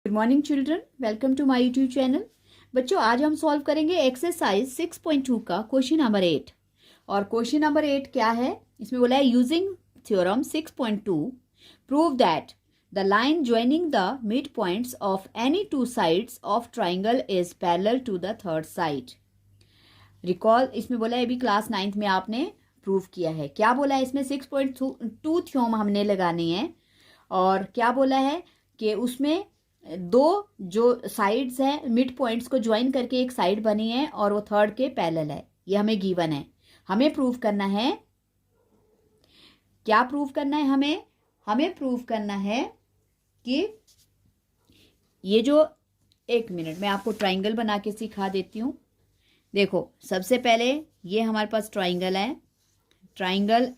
Good morning children, welcome to my YouTube channel. बच्चों, आज हम सॉल्व करेंगे एक्सरसाइज 6.2 का क्वेश्चन नंबर 8। और क्वेश्चन नंबर 8 क्या है? इसमें बोला है using theorem 6.2 prove that the line joining the mid points of any two sides of triangle is parallel to the third side. Recall, इसमें बोला है अभी क्लास 9th में आपने प्रूव किया है। क्या बोला है इसमें? 6.2 थ्योरम हमने लगानी है। और क्या बोला है कि उसमें दो जो साइड्स हैं मिड पॉइंट्स को ज्वाइन करके एक साइड बनी है और वो थर्ड के पैरेलल है। ये हमें गिवन है। हमें प्रूव करना है, क्या प्रूव करना है हमें प्रूव करना है कि ये जो, एक मिनट मैं आपको ट्राइंगल बना के सिखा देती हूँ। देखो, सबसे पहले ये हमारे पास ट्राइंगल है, ट्राइंगल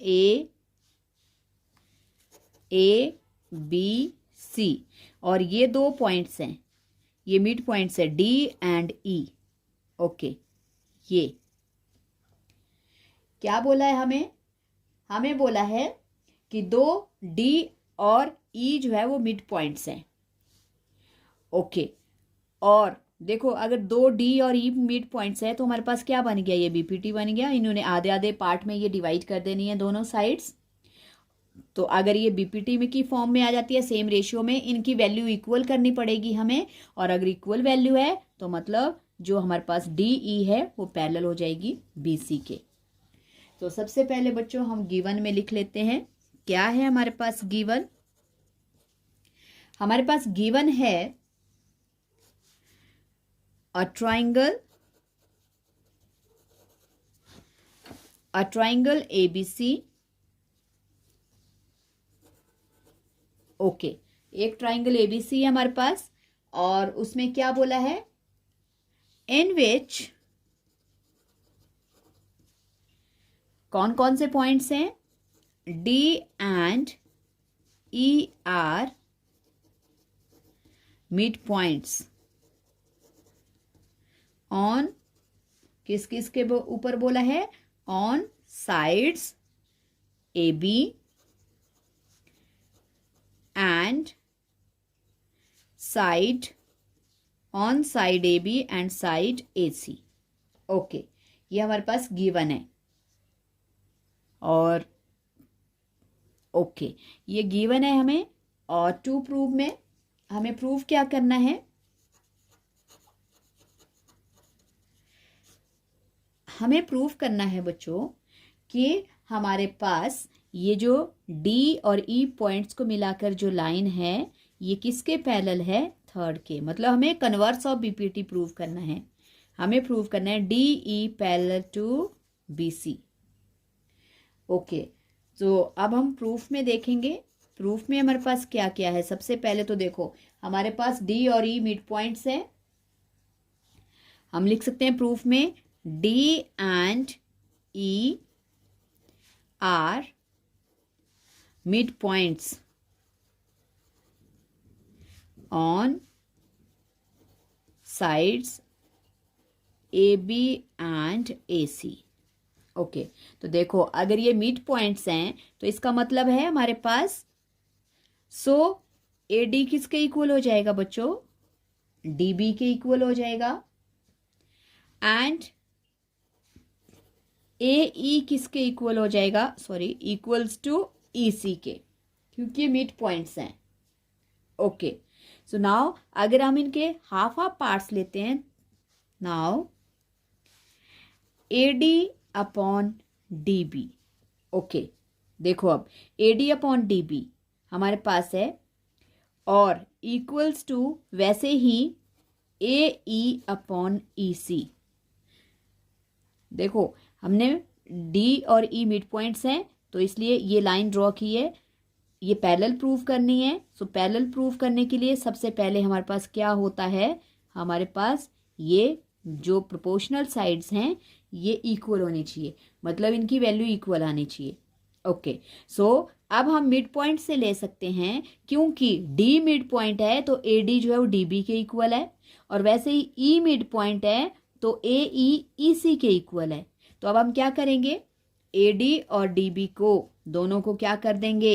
ए बी सी, और ये दो पॉइंट्स हैं, ये मिड पॉइंट्स है डी एंड ई। ओके, ये क्या बोला है हमें बोला है कि दो डी और ई जो है वो मिड पॉइंट्स हैं। ओके, और देखो अगर दो डी और ई मिड पॉइंट्स है तो हमारे पास क्या बन गया? ये बीपीटी बन गया। इन्होंने आधे आधे पार्ट में ये डिवाइड कर देनी है दोनों साइड्स। तो अगर ये बीपीटी में की फॉर्म में आ जाती है सेम रेशियो में, इनकी वैल्यू इक्वल करनी पड़ेगी हमें। और अगर इक्वल वैल्यू है तो मतलब जो हमारे पास डी ई है वो पैरेलल हो जाएगी बी सी के। तो सबसे पहले बच्चों हम गिवन में लिख लेते हैं। क्या है हमारे पास गिवन? हमारे पास गिवन है अ ट्राइंगल एबीसी। ओके, एक ट्राइंगल एबीसी है हमारे पास, और उसमें क्या बोला है? इन विच कौन कौन से पॉइंट्स हैं? D and E are mid points on, किस किस के ऊपर बोला है? On sides A B and side, on side A B and side A C. Okay, ये हमारे पास गिवन है। और ओके, ये गिवन है हमें। और टू प्रूव में हमें प्रूव क्या करना है? हमें प्रूव करना है बच्चों कि हमारे पास ये जो डी और ई पॉइंट्स को मिलाकर जो लाइन है ये किसके पैरेलल है? थर्ड के। मतलब हमें कन्वर्स ऑफ बीपीटी प्रूव करना है। हमें प्रूव करना है D E parallel to B C. Okay, तो अब हम प्रूफ में देखेंगे। प्रूफ में हमारे पास क्या क्या है? सबसे पहले तो देखो, हमारे पास डी और ई मिड पॉइंट्स है। हम लिख सकते हैं प्रूफ में D and E are mid points on sides A B and A C. Okay, तो देखो अगर ये मिड पॉइंट्स हैं तो इसका मतलब है हमारे पास ए डी किसके इक्वल हो जाएगा बच्चों? डी बी के इक्वल हो जाएगा। एंड ए ई किसके इक्वल हो जाएगा? Sorry, equals to E C के, क्योंकि मिड पॉइंट्स हैं। ओके, सो नाउ अगर हम इनके हाफ हाफ पार्ट्स लेते हैं, now A D upon D B. Okay, देखो अब A D upon D B हमारे पास है, और इक्वल्स टू वैसे ही ए ई अपॉन ई सी। देखो हमने डी और ई मिड पॉइंट्स हैं तो इसलिए ये लाइन ड्रॉ की है। ये पैरेलल प्रूव करनी है। सो पैरेलल प्रूव करने के लिए सबसे पहले हमारे पास क्या होता है? हमारे पास ये जो प्रोपोर्शनल साइड्स हैं ये इक्वल होनी चाहिए, मतलब इनकी वैल्यू इक्वल आनी चाहिए। ओके, सो अब हम मिड पॉइंट से ले सकते हैं, क्योंकि डी मिड पॉइंट है तो ए डी जो है वो डी बी के इक्वल है, और वैसे ही ई मिड पॉइंट है तो ए ई सी के इक्वल है। तो अब हम क्या करेंगे? ए डी और डी बी को दोनों को क्या कर देंगे?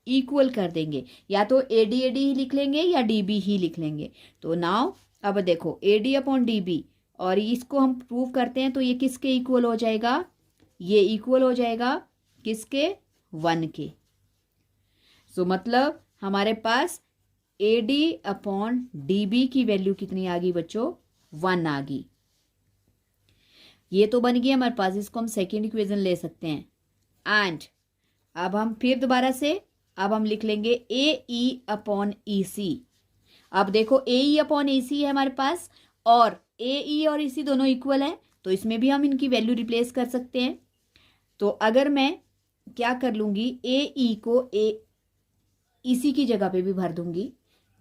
इक्वल कर देंगे, या तो AD ही लिख लेंगे या DB ही लिख लेंगे। तो नाउ अब देखो AD अपॉन DB, और इसको हम प्रूव करते हैं तो ये किसके इक्वल हो जाएगा, ये इक्वल हो जाएगा किसके, 1 के। सो मतलब हमारे पास AD अपॉन DB की वैल्यू कितनी आ गई बच्चों, 1 आ गई। ये तो बन गया हमारे पास, इसको हम सेकेंड इक्वेशन ले सकते हैं। एंड अब हम फिर दोबारा से अब हम लिख लेंगे AE अपॉन EC। अब देखो AE अपॉन EC है हमारे पास, और AE और EC दोनों इक्वल है, तो इसमें भी हम इनकी वैल्यू रिप्लेस कर सकते हैं। तो अगर मैं क्या कर लूँगी, AE को EC की जगह पे भी भर दूंगी,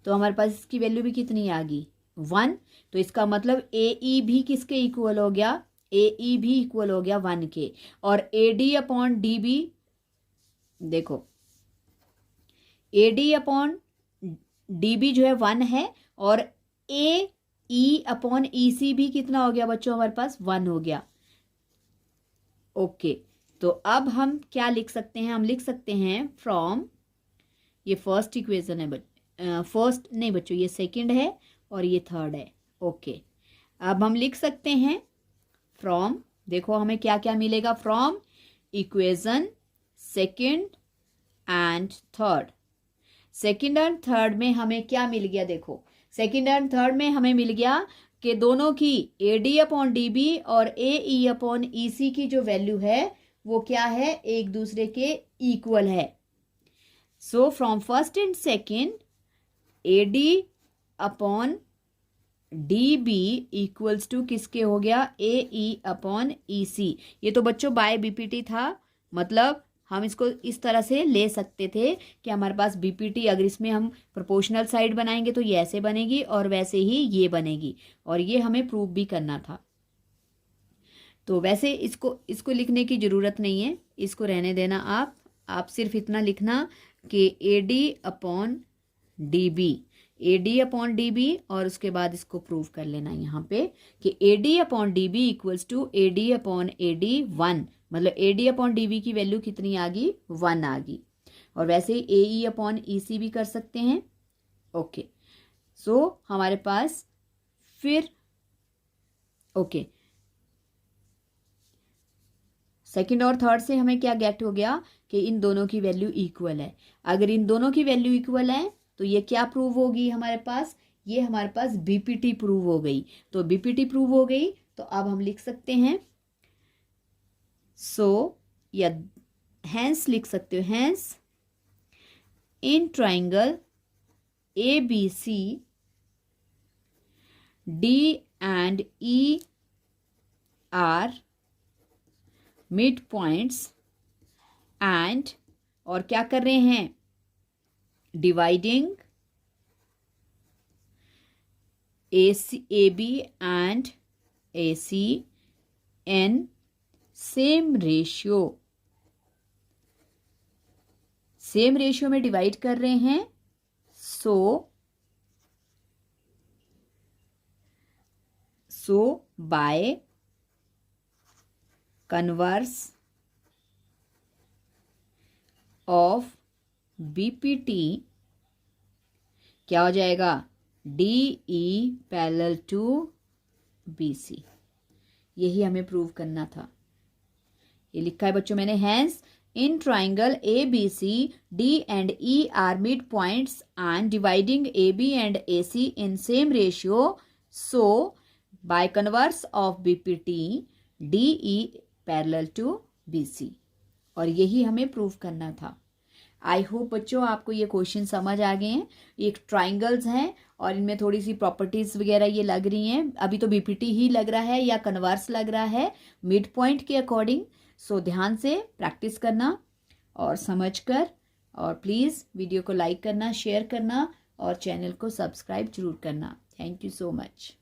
तो हमारे पास इसकी वैल्यू भी कितनी आ गई, 1। तो इसका मतलब AE भी किसके इक्वल हो गया, AE भी इक्वल हो गया 1 के। और AD अपॉन DB, देखो AD अपॉन DB जो है 1 है, और AE अपॉन EC भी कितना हो गया बच्चों, हमारे पास 1 हो गया। ओके, तो अब हम क्या लिख सकते हैं, हम लिख सकते हैं फ्रॉम, ये फर्स्ट इक्वेशन है फर्स्ट नहीं बच्चों, ये सेकंड है और ये थर्ड है। ओके, अब हम लिख सकते हैं फ्रॉम, देखो हमें क्या क्या मिलेगा, from equation second and third. Second and third में हमें क्या मिल गया, देखो सेकंड एंड थर्ड में हमें मिल गया कि दोनों की AD अपॉन DB और AE अपॉन EC की जो वैल्यू है वो क्या है, एक दूसरे के इक्वल है। So from first and second AD upon DB equals to किसके हो गया, AE अपॉन EC। ये तो बच्चों बाय BPT था, मतलब हम इसको इस तरह से ले सकते थे कि हमारे पास BPT, अगर इसमें हम प्रोपोर्शनल साइड बनाएंगे तो ये ऐसे बनेगी और वैसे ही ये बनेगी, और ये हमें प्रूव भी करना था। तो वैसे इसको लिखने की ज़रूरत नहीं है, इसको रहने देना आप सिर्फ इतना लिखना कि AD अपॉन DB और उसके बाद इसको प्रूव कर लेना यहाँ पे कि AD upon DB equals to AD upon AD 1, मतलब AD अपॉन DB की वैल्यू कितनी आ गई, 1 आ गई। और वैसे ही AE अपॉन EC भी कर सकते हैं। ओके, सो हमारे पास फिर ओके सेकंड और थर्ड से हमें क्या गेट हो गया कि इन दोनों की वैल्यू इक्वल है। अगर इन दोनों की वैल्यू इक्वल है तो ये क्या प्रूव होगी हमारे पास, ये हमारे पास BPT प्रूव हो गई। तो BPT प्रूव हो गई, तो अब हम लिख सकते हैं या हैंस लिख सकते हो, hence in triangle ABC D and E are mid points and, और क्या कर रहे हैं, dividing AB and AC in same ratio में डिवाइड कर रहे हैं। So by converse of BPT क्या हो जाएगा, DE पैरेलल टू BC। यही हमें प्रूव करना था, ये लिखा है बच्चों मैंने, hence in triangle ABC D and E are mid points and dividing AB and AC in same ratio, so by converse of BPT DE parallel to BC, और यही हमें प्रूव करना था। आई होप बच्चों आपको ये क्वेश्चन समझ आ गए हैं। एक ट्राइंगल्स हैं और इनमें थोड़ी सी प्रॉपर्टीज वगैरह ये लग रही हैं। अभी तो BPT ही लग रहा है या कन्वर्स लग रहा है मिड पॉइंट के अकॉर्डिंग। सो ध्यान से प्रैक्टिस करना और समझकर, और प्लीज़ वीडियो को लाइक करना, शेयर करना और चैनल को सब्सक्राइब जरूर करना। Thank you so much.